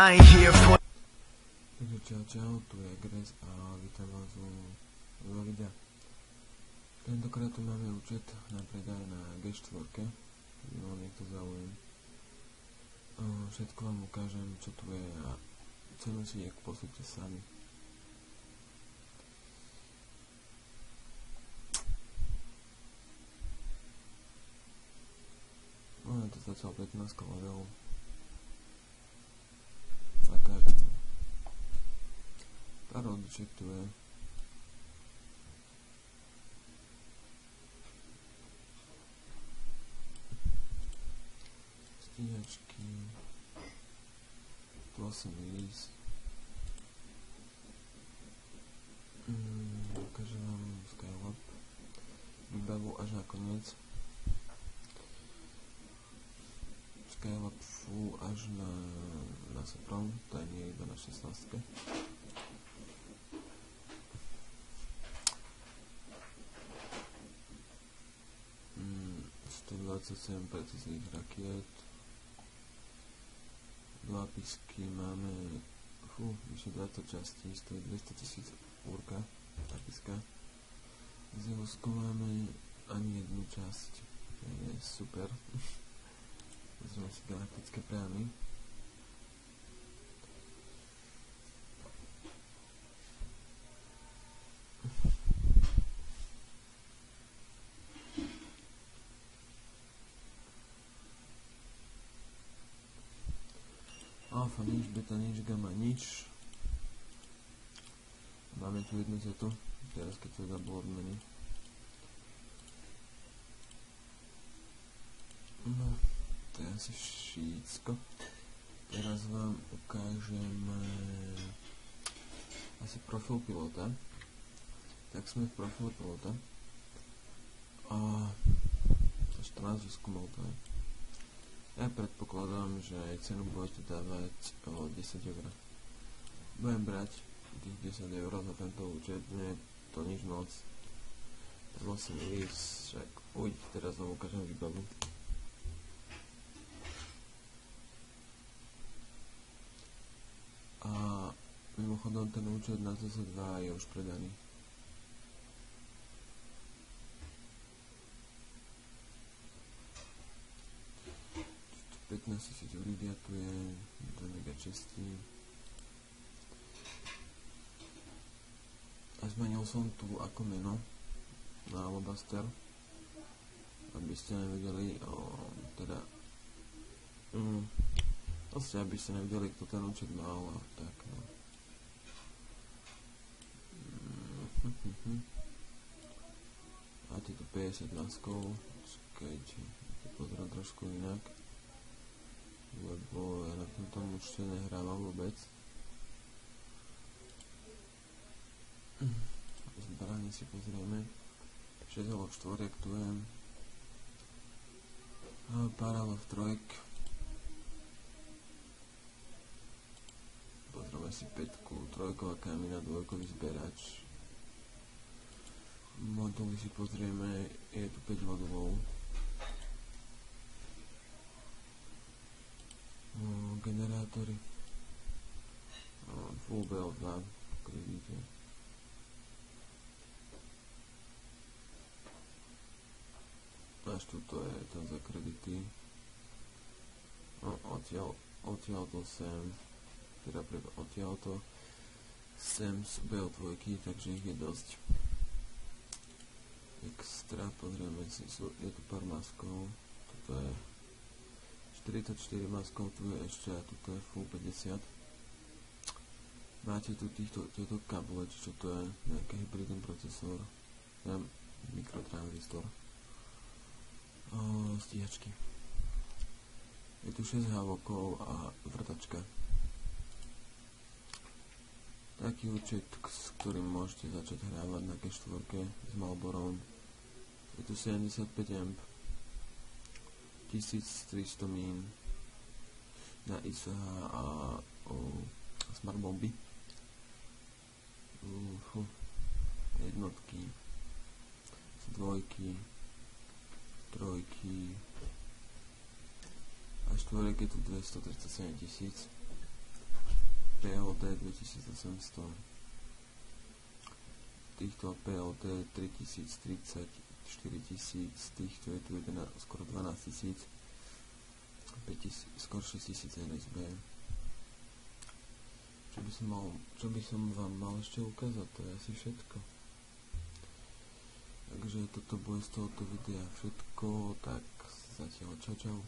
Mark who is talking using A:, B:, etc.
A: I ain't here for.
B: Takže čau, tu je Gres a vítam vás u nového videa. Tentokrát tu máme účet na predaj na G4, keby mal niekto záujem. Všetko vám ukážem, čo tu je a cenu si posúďte sami. No, to začal 15 level. Pár rodiček tu je. Stíhačky. Vlastne release. Ukážem vám Skylab. Výbavu až na koniec. Skylab full až na Sopron, to je nie iba na 16. 127 precíznych rakiet. Dva písky máme vyše 20 častí, stojí 200 000 úrka tá píska. Z Jelosku máme ani jednu časť, to je super. Pozrieme si galaktické prámy. Alfa nič, beta nič, gamma nič. Máme tu jednu zetu, teraz keď to zabolo odmeny. No, to je asi všetko. Teraz vám ukážem asi profil pilota. Tak sme v profile pilota. A 14 výskumov to je. Ja predpokladám, že cenu budete dávať o 10 €. Budem brať tých 10 € za tento účet, nie je to nič moc. To musím ísť, však teraz vám ukážem výbavu. A mimochodom ten účet na CZ2 je už predaný. 15 000 ľudia tu je, 2 mega čestí. A zmenil som tu ako meno na Alabaster, aby ste nevedeli, teda vlastne aby ste nevedeli, kto ten účet mal a tak no. Máte tu 50 maskov, čakajte, to pozriem trošku inak. Lebo ja na tomto účte nehrávam vôbec. Zbranie si pozrieme. 6 halov 4 tu je. Pár halov 3. Pozrieme si 5, 3 kamína, 2 zberač. Moduly si pozrieme, je tu 5 modulov. Generátory full BL2, ako vidíte. Až tuto je ten za kredity. Odtiaľto sem, teda odtiaľto sem sú BL2, takže ich je dosť. Extra, pozrieme si, je tu pár maskov, toto je 44 maskov, tu je ešte a tuto je full 50. Máte tu tieto káble, čo to je nejaký hybridný procesor, mikrotransistor, stíhačky. Je tu 6 hávokov a vrtačka. Taký účet, s ktorým môžete začať hrávať na G4 s Malborom. Je tu 75 A. 1300 mín na ISH a smart bomby. Jednotky, dvojky, trojky a štvorek je tu 237 000. PLD 2800. Týchto PLD 3030, 4000, týchto je tu skoro 12000, 5000, skoro 6000 NSB. Čo by som vám mal ešte ukázať, to je asi všetko. Takže toto bude z tohoto videa všetko, tak zatiaľ čau.